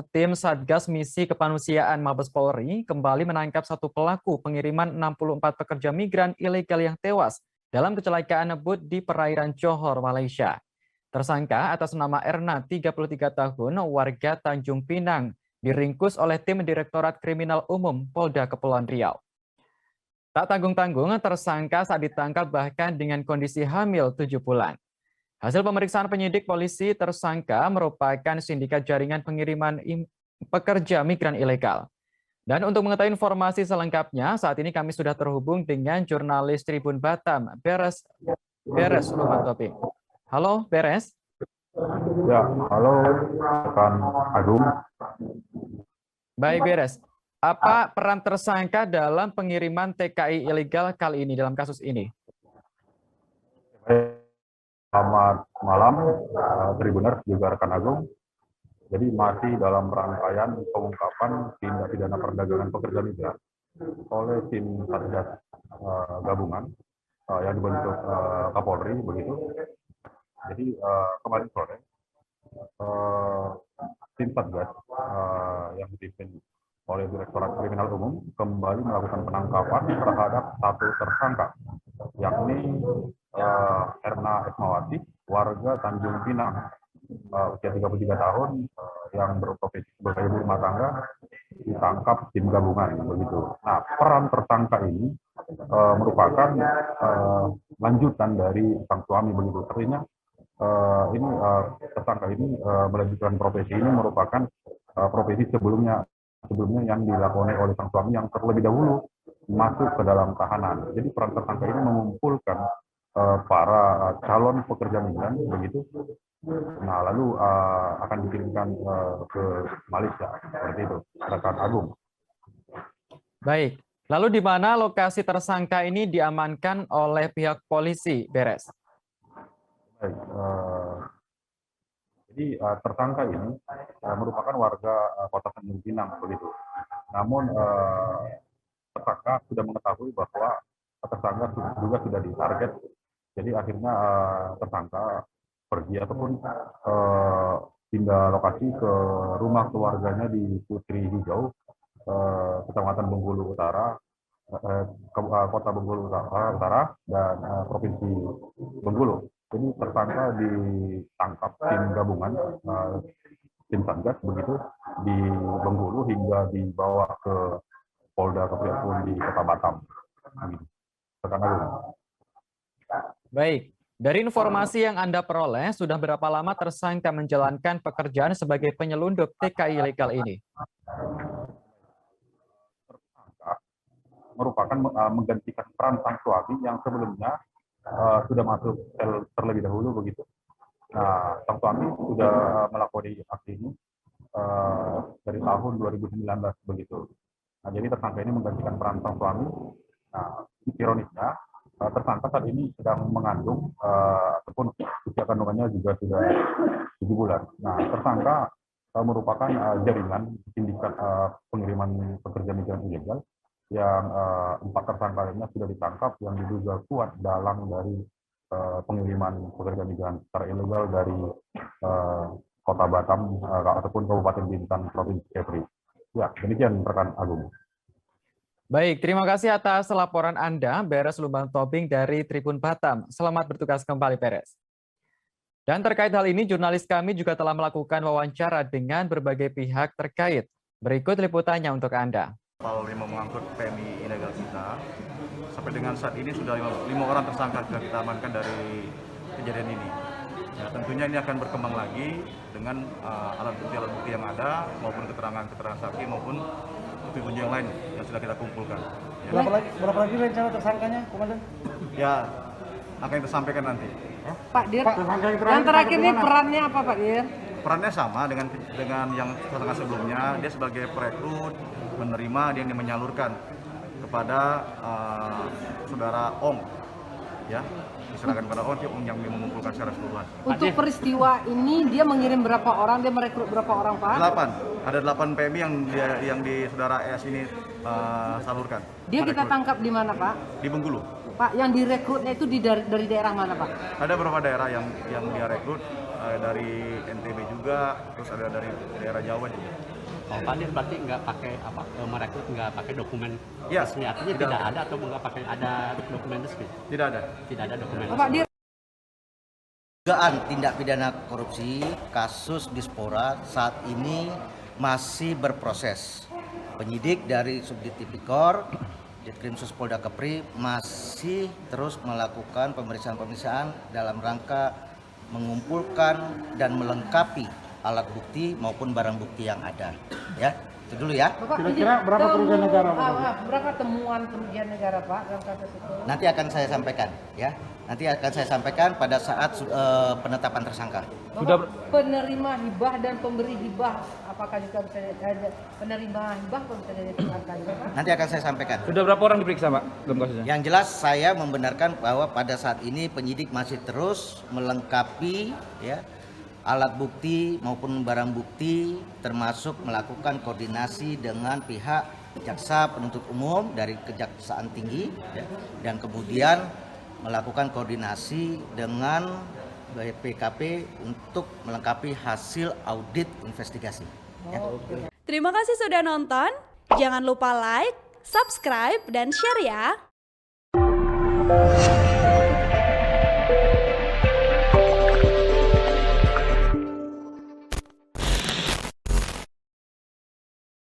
tim Satgas Misi Kemanusiaan Mabes Polri kembali menangkap satu pelaku pengiriman 64 pekerja migran ilegal yang tewas dalam kecelakaan bot di perairan Johor, Malaysia. Tersangka atas nama Erna, 33 tahun, warga Tanjung Pinang, diringkus oleh tim Direktorat Kriminal Umum Polda Kepulauan Riau. Tak tanggung-tanggung, tersangka saat ditangkap bahkan dengan kondisi hamil 7 bulan. Hasil pemeriksaan penyidik polisi, tersangka merupakan sindikat jaringan pengiriman pekerja migran ilegal. Dan untuk mengetahui informasi selengkapnya, saat ini kami sudah terhubung dengan jurnalis Tribun Batam, Beres Lumantoping. Halo, Beres. Ya, halo, rekan Agung. Baik, Beres. Apa peran tersangka dalam pengiriman TKI ilegal kali ini dalam kasus ini? Selamat malam, Tribuners juga rekan Agung. Jadi masih dalam rangkaian pengungkapan tindak pidana perdagangan pekerja migran oleh tim Satgas gabungan yang dibentuk Kapolri begitu. Jadi kemarin sore tim Satgas yang dipimpin oleh Direktorat Kriminal Umum kembali melakukan penangkapan terhadap satu tersangka, yakni Erna Esmawati, warga Tanjung Pinang, usia 33 tahun, yang berprofesi sebagai ibu rumah tangga, ditangkap tim gabungan begitu. Nah, peran tersangka ini merupakan lanjutan dari sang suami begitu. Artinya tersangka ini melanjutkan profesi ini merupakan profesi sebelumnya yang dilakoni oleh sang suami yang terlebih dahulu masuk ke dalam tahanan. Jadi peran tersangka ini mengumpulkan para calon pekerja migran begitu. Nah, lalu akan dikirimkan ke Malaysia seperti itu, rekan Agung. Baik. Lalu di mana lokasi tersangka ini diamankan oleh pihak polisi, Beres? Baik. Jadi tersangka ini merupakan warga kota Tanjung Pinang begitu. Namun tersangka sudah mengetahui bahwa tersangka juga sudah ditarget. Jadi akhirnya tersangka pergi ataupun pindah lokasi ke rumah keluarganya di Putri Hijau, Kecamatan Bengkulu Utara, Kota Bengkulu Utara dan Provinsi Bengkulu. Jadi tersangka ditangkap tim gabungan, tim Satgas begitu di Bengkulu hingga dibawa ke Polda Kepulauan di Kota Batam. Rekan Agung. Baik. Dari informasi yang Anda peroleh, sudah berapa lama tersangka menjalankan pekerjaan sebagai penyelundup TKI ilegal ini? Tersangka merupakan menggantikan peran sang suami yang sebelumnya sudah masuk sel terlebih dahulu begitu. Nah, sang suami sudah melakoni aksi ini dari tahun 2019 begitu. Nah, jadi tersangka ini menggantikan peran sang suami. Nah, ironisnya tersangka saat ini sedang mengandung ataupun usia kandungannya juga sudah 7 bulan. Nah, tersangka merupakan jaringan sindikat pengiriman pekerja migran ilegal yang 4 tersangka lainnya sudah ditangkap yang diduga kuat dalang dari pengiriman pekerja migran secara ilegal dari Kota Batam ataupun Kabupaten Bintan, Provinsi Kepri. Ya, demikian rekan Agung. Baik, terima kasih atas laporan Anda, Beres Lumantoping dari Tribun Batam. Selamat bertugas kembali, Beres. Dan terkait hal ini, jurnalis kami juga telah melakukan wawancara dengan berbagai pihak terkait. Berikut liputannya untuk Anda. Kapal yang mengangkut PMI ilegal kita, sampai dengan saat ini sudah 5 orang tersangka sudah kita amankan dari kejadian ini. Ya, tentunya ini akan berkembang lagi dengan alat bukti yang ada, maupun keterangan saksi maupun bukti yang lain yang sudah kita kumpulkan. Ya. Berapa lagi rencana tersangkanya, Komandan? Ya, akan kita sampaikan nanti. Pak Dir, yang terakhir ini perannya apa, Pak Dir? Perannya sama dengan yang tersangka sebelumnya. Dia sebagai perekrut, menerima, dia yang menyalurkan kepada saudara Ong, ya, diserahkan kepada Ong yang mengumpulkan secara keseluruhan. Untuk peristiwa ini dia mengirim berapa orang, dia merekrut berapa orang, Pak? 8. Ada 8 PMI yang di saudara ES ini salurkan. Dia kita tangkap di mana, Pak? Di Bengkulu. Pak, yang direkrutnya itu dari daerah mana, Pak? Ada beberapa daerah yang dia rekrut, dari NTB juga, terus ada dari daerah Jawa juga. Oh, Pak Dir berarti nggak pakai merekrut nggak pakai dokumen Ya, resmi, artinya tidak ada atau nggak pakai ada dokumen resmi? Tidak ada. Tidak ada dokumen Bapak resmi. dia Dugaan tindak pidana korupsi kasus Dispora saat ini masih berproses. Penyidik dari Subdit Tipikor, Ditkrimsus Polda Kepri masih terus melakukan pemeriksaan-pemeriksaan dalam rangka mengumpulkan dan melengkapi alat bukti maupun barang bukti yang ada. Ya, itu dulu ya. Bapak Kira-kira berapa kerugian negara, Pak? Berapa temuan kerugian negara Pak dalam kasus itu? Nanti akan saya sampaikan, ya. Nanti akan saya sampaikan pada saat penetapan tersangka. Bapak, penerima hibah dan pemberi hibah, apakah juga bisa ada penerima hibah atau bisa jadi tersangka juga Pak? Nanti akan saya sampaikan. Sudah berapa orang diperiksa, Pak, dalam kasusnya? Yang jelas saya membenarkan bahwa pada saat ini penyidik masih terus melengkapi ya alat bukti maupun barang bukti, termasuk melakukan koordinasi dengan pihak jaksa penuntut umum dari Kejaksaan Tinggi ya, dan kemudian melakukan koordinasi dengan BPKP untuk melengkapi hasil audit investigasi. Ya. Terima kasih sudah nonton. Jangan lupa like, subscribe, dan share ya.